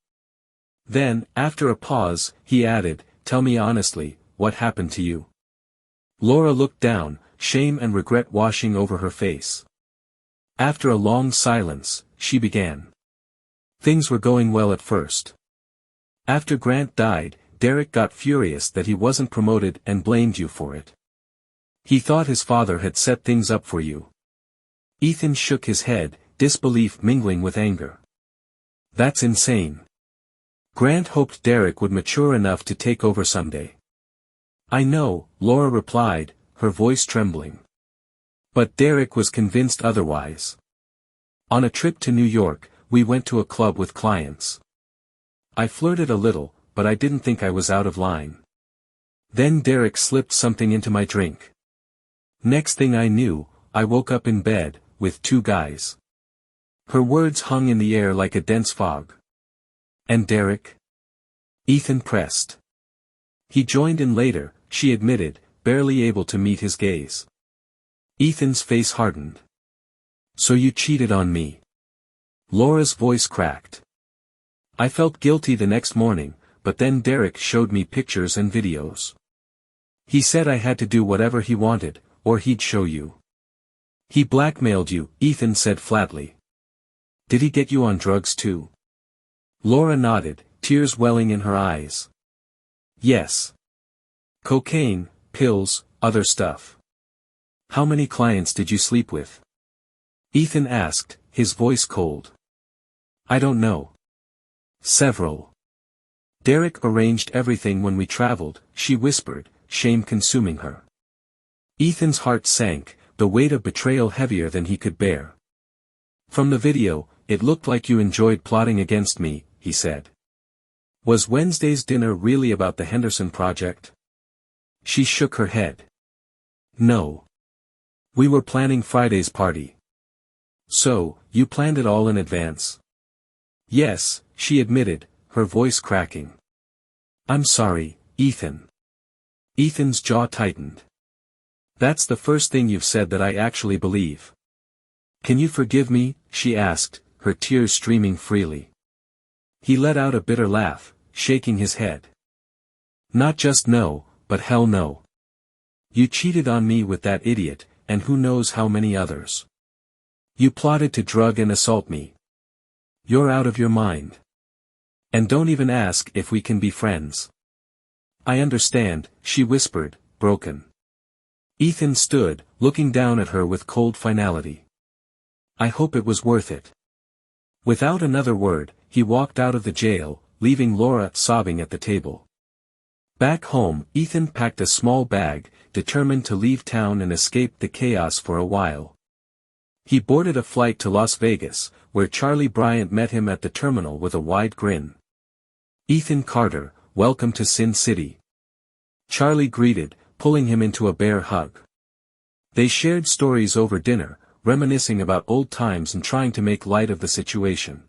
Then, after a pause, he added, "Tell me honestly, what happened to you?" Laura looked down, shame and regret washing over her face. After a long silence, she began. "Things were going well at first. After Grant died, Derek got furious that he wasn't promoted and blamed you for it. He thought his father had set things up for you." Ethan shook his head, disbelief mingling with anger. "That's insane. Grant hoped Derek would mature enough to take over someday." "I know," Laura replied, her voice trembling. "But Derek was convinced otherwise. On a trip to New York, we went to a club with clients. I flirted a little, but I didn't think I was out of line. Then Derek slipped something into my drink. Next thing I knew, I woke up in bed, with two guys." Her words hung in the air like a dense fog. "And Derek?" Ethan pressed. "He joined in later," she admitted, barely able to meet his gaze. Ethan's face hardened. "So you cheated on me?" Laura's voice cracked. "I felt guilty the next morning, but then Derek showed me pictures and videos. He said I had to do whatever he wanted, or he'd show you. He blackmailed you," Ethan said flatly. "Did he get you on drugs too?" Laura nodded, tears welling in her eyes. "Yes. Cocaine, pills, other stuff." "How many clients did you sleep with?" Ethan asked, his voice cold. "I don't know. Several. Derek arranged everything when we traveled," she whispered, shame consuming her. Ethan's heart sank, the weight of betrayal heavier than he could bear. "From the video, it looked like you enjoyed plotting against me," he said. "Was Wednesday's dinner really about the Henderson project?" She shook her head. "No. We were planning Friday's party." "So, you planned it all in advance?" "Yes," she admitted, her voice cracking. "I'm sorry, Ethan." Ethan's jaw tightened. "That's the first thing you've said that I actually believe." "Can you forgive me?" she asked, her tears streaming freely. He let out a bitter laugh, shaking his head. "Not just no, but hell no. You cheated on me with that idiot, and who knows how many others. You plotted to drug and assault me. You're out of your mind. And don't even ask if we can be friends." "I understand," she whispered, broken. Ethan stood, looking down at her with cold finality. "I hope it was worth it." Without another word, he walked out of the jail, leaving Laura sobbing at the table. Back home, Ethan packed a small bag, determined to leave town and escape the chaos for a while. He boarded a flight to Las Vegas, where Charlie Bryant met him at the terminal with a wide grin. "Ethan Carter, welcome to Sin City." Charlie greeted, pulling him into a bear hug. They shared stories over dinner, reminiscing about old times and trying to make light of the situation.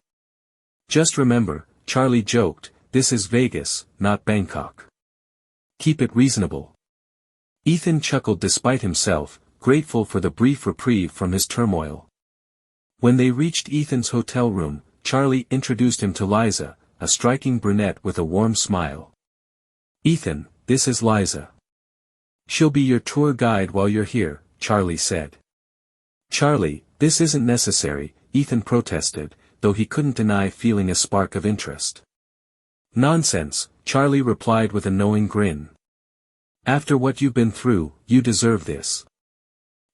"Just remember," Charlie joked, "this is Vegas, not Bangkok. Keep it reasonable." Ethan chuckled despite himself, grateful for the brief reprieve from his turmoil. When they reached Ethan's hotel room, Charlie introduced him to Liza, a striking brunette with a warm smile. "Ethan, this is Liza. She'll be your tour guide while you're here," Charlie said. "Charlie, this isn't necessary," Ethan protested, though he couldn't deny feeling a spark of interest. "Nonsense," Charlie replied with a knowing grin. "After what you've been through, you deserve this.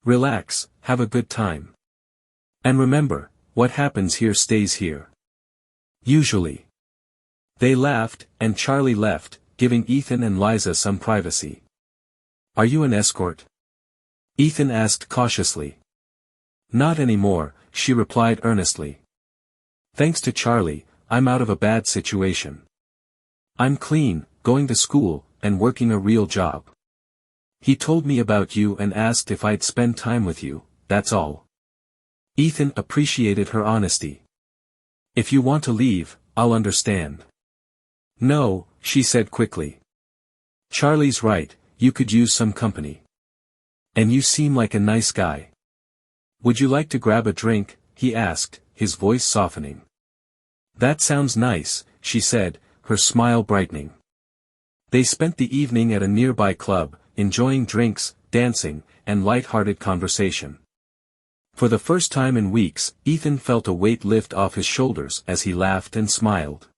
Relax, have a good time. And remember, what happens here stays here. Usually." They laughed, and Charlie left, giving Ethan and Liza some privacy. "Are you an escort?" Ethan asked cautiously. "Not anymore," she replied earnestly. "Thanks to Charlie, I'm out of a bad situation. I'm clean, going to school, and working a real job. He told me about you and asked if I'd spend time with you, that's all." Ethan appreciated her honesty. "If you want to leave, I'll understand." "No," she said quickly. "Charlie's right, you could use some company. And you seem like a nice guy. Would you like to grab a drink?" he asked, his voice softening. "That sounds nice," she said, her smile brightening. They spent the evening at a nearby club, enjoying drinks, dancing, and light-hearted conversation. For the first time in weeks, Ethan felt a weight lift off his shoulders as he laughed and smiled.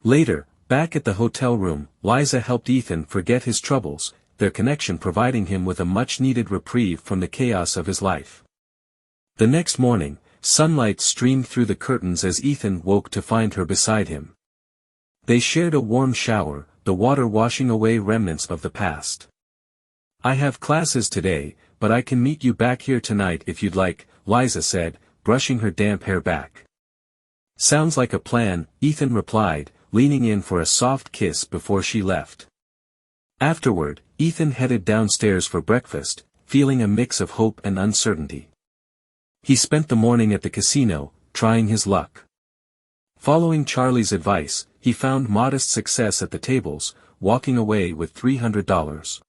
Later, back at the hotel room, Liza helped Ethan forget his troubles, their connection providing him with a much-needed reprieve from the chaos of his life. The next morning, sunlight streamed through the curtains as Ethan woke to find her beside him. They shared a warm shower, the water washing away remnants of the past. "I have classes today, but I can meet you back here tonight if you'd like," Liza said, brushing her damp hair back. "Sounds like a plan," Ethan replied, leaning in for a soft kiss before she left. Afterward, Ethan headed downstairs for breakfast, feeling a mix of hope and uncertainty. He spent the morning at the casino, trying his luck. Following Charlie's advice, he found modest success at the tables, walking away with $300.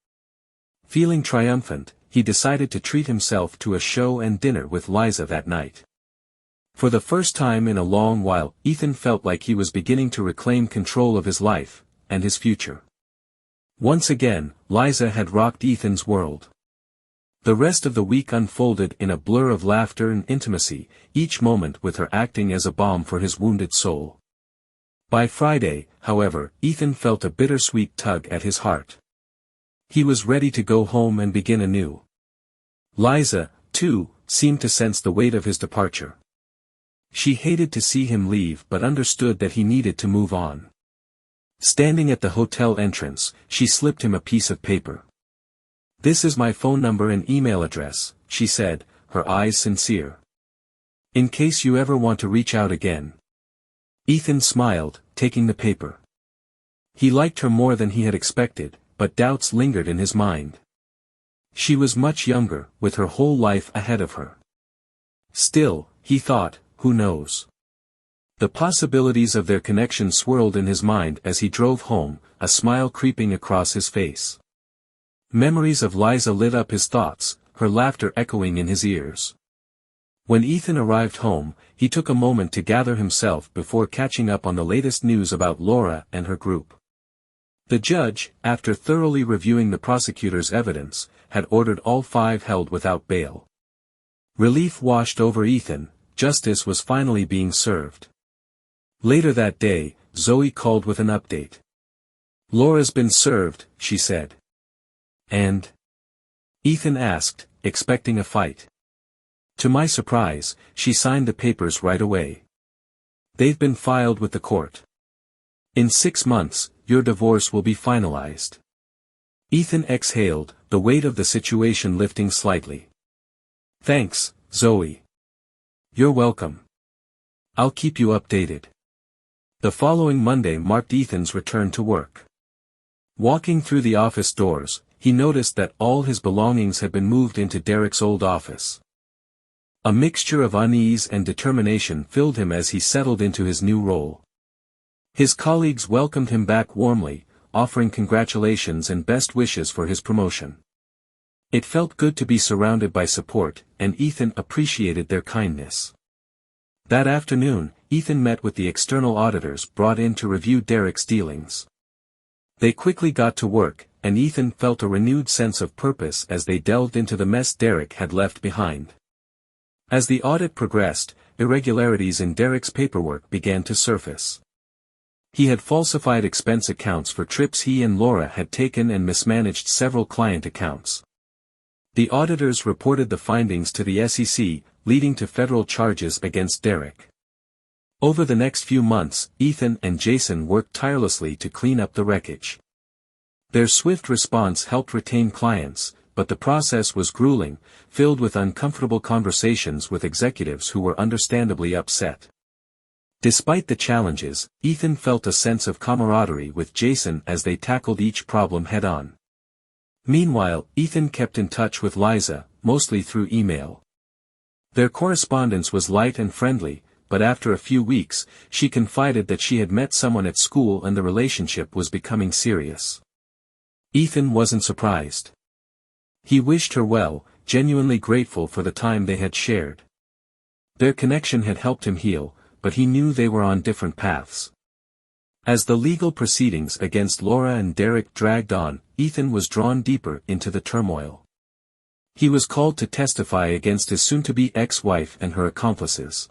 Feeling triumphant, he decided to treat himself to a show and dinner with Liza that night. For the first time in a long while, Ethan felt like he was beginning to reclaim control of his life, and his future. Once again, Liza had rocked Ethan's world. The rest of the week unfolded in a blur of laughter and intimacy, each moment with her acting as a balm for his wounded soul. By Friday, however, Ethan felt a bittersweet tug at his heart. He was ready to go home and begin anew. Liza, too, seemed to sense the weight of his departure. She hated to see him leave but understood that he needed to move on. Standing at the hotel entrance, she slipped him a piece of paper. "This is my phone number and email address," she said, her eyes sincere. "In case you ever want to reach out again." Ethan smiled, taking the paper. He liked her more than he had expected, but doubts lingered in his mind. She was much younger, with her whole life ahead of her. Still, he thought, who knows? The possibilities of their connection swirled in his mind as he drove home, a smile creeping across his face. Memories of Liza lit up his thoughts, her laughter echoing in his ears. When Ethan arrived home, he took a moment to gather himself before catching up on the latest news about Laura and her group. The judge, after thoroughly reviewing the prosecutor's evidence, had ordered all 5 held without bail. Relief washed over Ethan, justice was finally being served. Later that day, Zoe called with an update. "Laura's been served," she said. "And?" Ethan asked, expecting a fight. "To my surprise, she signed the papers right away. They've been filed with the court. In 6 months, your divorce will be finalized." Ethan exhaled, the weight of the situation lifting slightly. "Thanks, Zoe." "You're welcome. I'll keep you updated." The following Monday marked Ethan's return to work. Walking through the office doors, he noticed that all his belongings had been moved into Derek's old office. A mixture of unease and determination filled him as he settled into his new role. His colleagues welcomed him back warmly, offering congratulations and best wishes for his promotion. It felt good to be surrounded by support, and Ethan appreciated their kindness. That afternoon, Ethan met with the external auditors brought in to review Derek's dealings. They quickly got to work, and Ethan felt a renewed sense of purpose as they delved into the mess Derek had left behind. As the audit progressed, irregularities in Derek's paperwork began to surface. He had falsified expense accounts for trips he and Laura had taken and mismanaged several client accounts. The auditors reported the findings to the SEC, leading to federal charges against Derek. Over the next few months, Ethan and Jason worked tirelessly to clean up the wreckage. Their swift response helped retain clients, but the process was grueling, filled with uncomfortable conversations with executives who were understandably upset. Despite the challenges, Ethan felt a sense of camaraderie with Jason as they tackled each problem head-on. Meanwhile, Ethan kept in touch with Liza, mostly through email. Their correspondence was light and friendly, but after a few weeks, she confided that she had met someone at school and the relationship was becoming serious. Ethan wasn't surprised. He wished her well, genuinely grateful for the time they had shared. Their connection had helped him heal, but he knew they were on different paths. As the legal proceedings against Laura and Derek dragged on, Ethan was drawn deeper into the turmoil. He was called to testify against his soon-to-be ex-wife and her accomplices.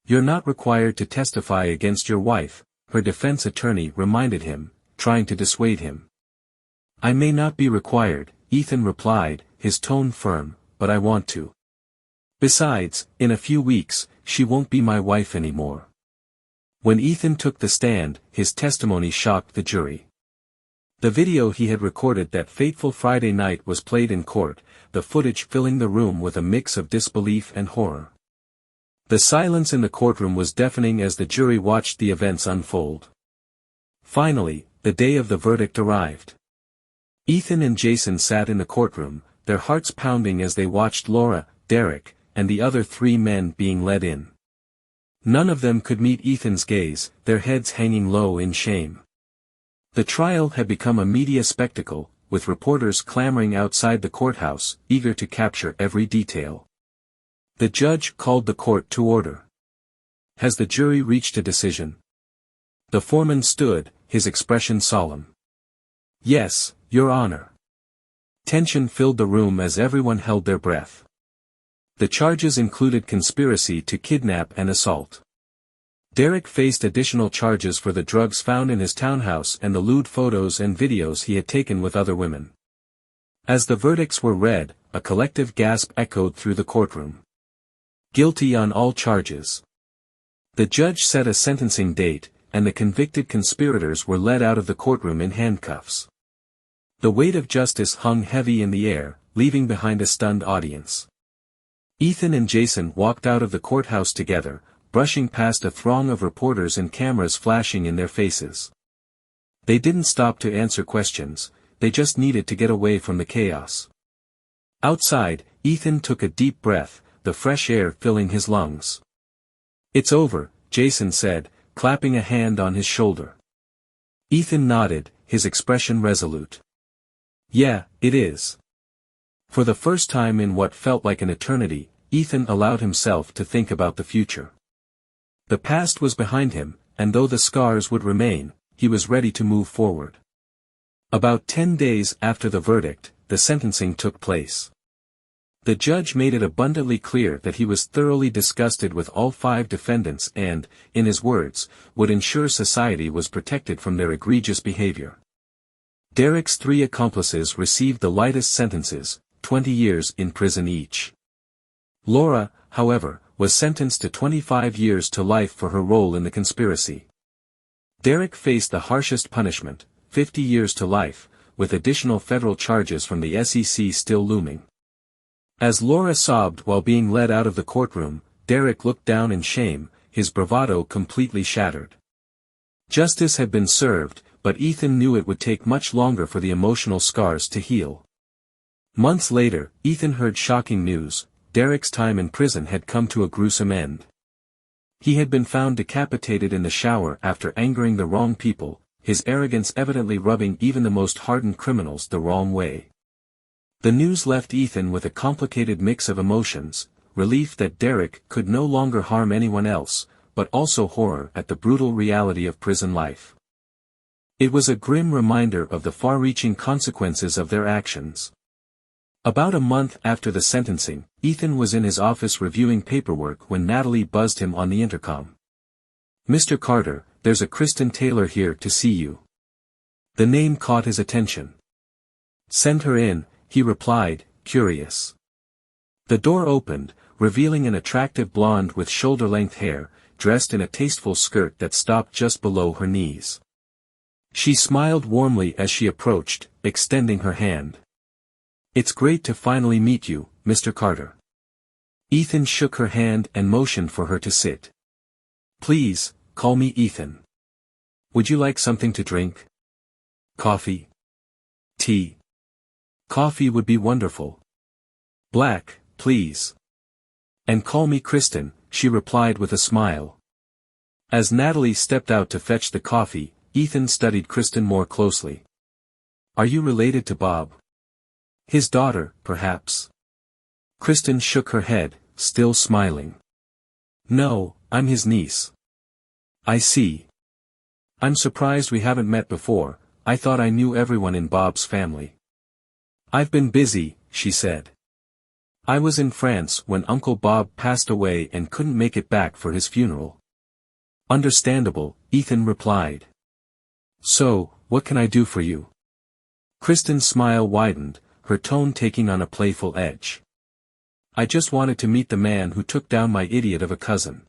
"You're not required to testify against your wife," her defense attorney reminded him, trying to dissuade him. "I may not be required," Ethan replied, his tone firm, "but I want to. Besides, in a few weeks, she won't be my wife anymore." When Ethan took the stand, his testimony shocked the jury. The video he had recorded that fateful Friday night was played in court, the footage filling the room with a mix of disbelief and horror. The silence in the courtroom was deafening as the jury watched the events unfold. Finally, the day of the verdict arrived. Ethan and Jason sat in the courtroom, their hearts pounding as they watched Laura, Derek, and the other 3 men being led in. None of them could meet Ethan's gaze, their heads hanging low in shame. The trial had become a media spectacle, with reporters clamoring outside the courthouse, eager to capture every detail. The judge called the court to order. "Has the jury reached a decision?" The foreman stood, his expression solemn. "Yes, Your Honor." Tension filled the room as everyone held their breath. The charges included conspiracy to kidnap and assault. Derek faced additional charges for the drugs found in his townhouse and the lewd photos and videos he had taken with other women. As the verdicts were read, a collective gasp echoed through the courtroom. Guilty on all charges. The judge set a sentencing date, and the convicted conspirators were led out of the courtroom in handcuffs. The weight of justice hung heavy in the air, leaving behind a stunned audience. Ethan and Jason walked out of the courthouse together, brushing past a throng of reporters and cameras flashing in their faces. They didn't stop to answer questions, they just needed to get away from the chaos. Outside, Ethan took a deep breath, the fresh air filling his lungs. "It's over," Jason said, clapping a hand on his shoulder. Ethan nodded, his expression resolute. "Yeah, it is." For the first time in what felt like an eternity, Ethan allowed himself to think about the future. The past was behind him, and though the scars would remain, he was ready to move forward. About 10 days after the verdict, the sentencing took place. The judge made it abundantly clear that he was thoroughly disgusted with all 5 defendants and, in his words, would ensure society was protected from their egregious behavior. Derek's 3 accomplices received the lightest sentences, 20 years in prison each. Laura, however, was sentenced to 25 years to life for her role in the conspiracy. Derek faced the harshest punishment, 50 years to life, with additional federal charges from the SEC still looming. As Laura sobbed while being led out of the courtroom, Derek looked down in shame, his bravado completely shattered. Justice had been served, but Ethan knew it would take much longer for the emotional scars to heal. Months later, Ethan heard shocking news: Derek's time in prison had come to a gruesome end. He had been found decapitated in the shower after angering the wrong people, his arrogance evidently rubbing even the most hardened criminals the wrong way. The news left Ethan with a complicated mix of emotions, relief that Derek could no longer harm anyone else, but also horror at the brutal reality of prison life. It was a grim reminder of the far-reaching consequences of their actions. About a month after the sentencing, Ethan was in his office reviewing paperwork when Natalie buzzed him on the intercom. "Mr. Carter, there's a Kristen Taylor here to see you." The name caught his attention. "Send her in," he replied, curious. The door opened, revealing an attractive blonde with shoulder-length hair, dressed in a tasteful skirt that stopped just below her knees. She smiled warmly as she approached, extending her hand. "It's great to finally meet you, Mr. Carter." Ethan shook her hand and motioned for her to sit. "Please, call me Ethan. Would you like something to drink? Coffee? Tea? Coffee would be wonderful. Black, please. And call me Kristen," she replied with a smile. As Natalie stepped out to fetch the coffee, Ethan studied Kristen more closely. "Are you related to Bob? His daughter, perhaps?" Kristen shook her head, still smiling. "No, I'm his niece." "I see. I'm surprised we haven't met before. I thought I knew everyone in Bob's family." "I've been busy," she said. "I was in France when Uncle Bob passed away and couldn't make it back for his funeral." "Understandable," Ethan replied. "So, what can I do for you?" Kristen's smile widened, her tone taking on a playful edge. "I just wanted to meet the man who took down my idiot of a cousin."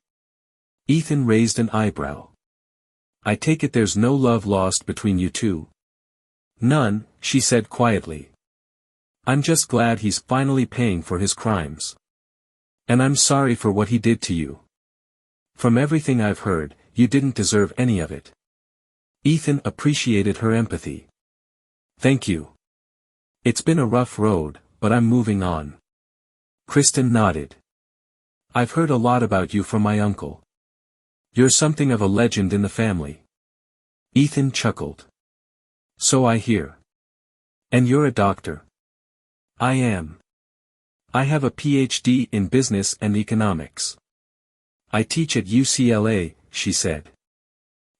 Ethan raised an eyebrow. "I take it there's no love lost between you two?" "None," she said quietly. "I'm just glad he's finally paying for his crimes. And I'm sorry for what he did to you. From everything I've heard, you didn't deserve any of it." Ethan appreciated her empathy. "Thank you. It's been a rough road, but I'm moving on." Kristen nodded. "I've heard a lot about you from my uncle. You're something of a legend in the family." Ethan chuckled. "So I hear. And you're a doctor?" "I am. I have a PhD in business and economics. I teach at UCLA," she said.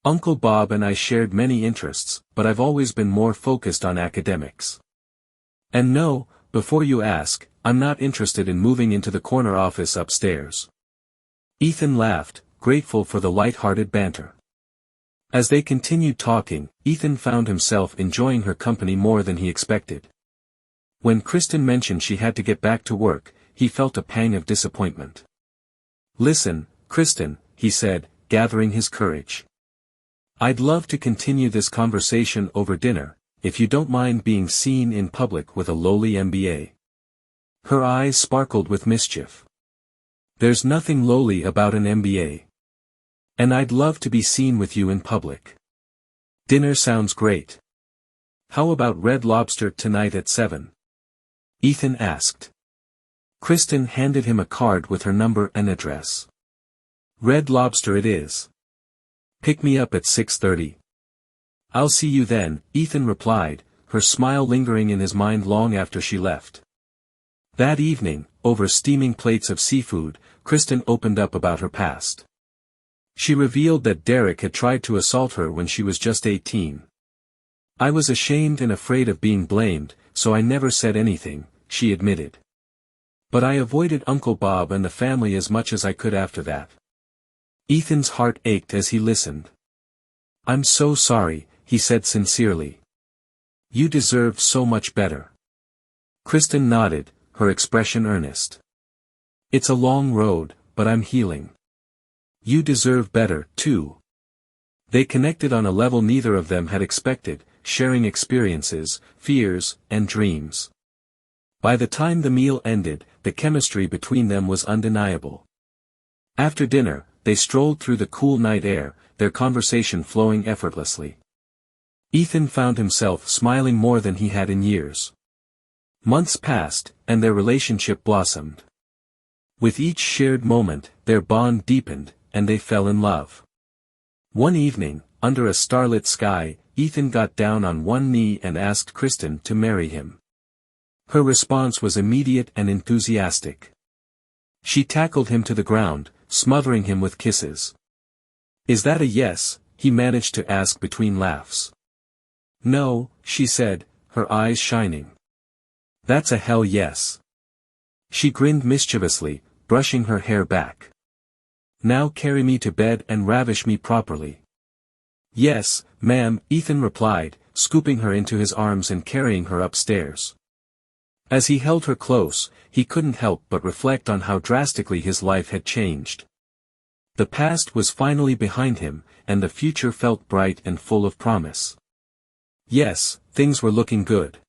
"Uncle Bob and I shared many interests, but I've always been more focused on academics. And no, before you ask, I'm not interested in moving into the corner office upstairs." Ethan laughed, grateful for the light-hearted banter. As they continued talking, Ethan found himself enjoying her company more than he expected. When Kristen mentioned she had to get back to work, he felt a pang of disappointment. "Listen, Kristen," he said, gathering his courage. "I'd love to continue this conversation over dinner, if you don't mind being seen in public with a lowly MBA. Her eyes sparkled with mischief. "There's nothing lowly about an MBA. And I'd love to be seen with you in public. Dinner sounds great. How about Red Lobster tonight at 7? Ethan asked. Kristen handed him a card with her number and address. "Red Lobster it is. Pick me up at 6:30. "I'll see you then," Ethan replied, her smile lingering in his mind long after she left. That evening, over steaming plates of seafood, Kristen opened up about her past. She revealed that Derek had tried to assault her when she was just 18. "I was ashamed and afraid of being blamed, so I never said anything," she admitted. "But I avoided Uncle Bob and the family as much as I could after that." Ethan's heart ached as he listened. "I'm so sorry," he said sincerely. "You deserved so much better." Kristen nodded, her expression earnest. "It's a long road, but I'm healing. You deserve better, too." They connected on a level neither of them had expected, sharing experiences, fears, and dreams. By the time the meal ended, the chemistry between them was undeniable. After dinner, they strolled through the cool night air, their conversation flowing effortlessly. Ethan found himself smiling more than he had in years. Months passed, and their relationship blossomed. With each shared moment, their bond deepened, and they fell in love. One evening, under a starlit sky, Ethan got down on one knee and asked Kristen to marry him. Her response was immediate and enthusiastic. She tackled him to the ground, smothering him with kisses. "Is that a yes?" he managed to ask between laughs. "No," she said, her eyes shining. "That's a hell yes." She grinned mischievously, brushing her hair back. "Now carry me to bed and ravish me properly." "Yes, ma'am," Ethan replied, scooping her into his arms and carrying her upstairs. As he held her close, he couldn't help but reflect on how drastically his life had changed. The past was finally behind him, and the future felt bright and full of promise. Yes, things were looking good.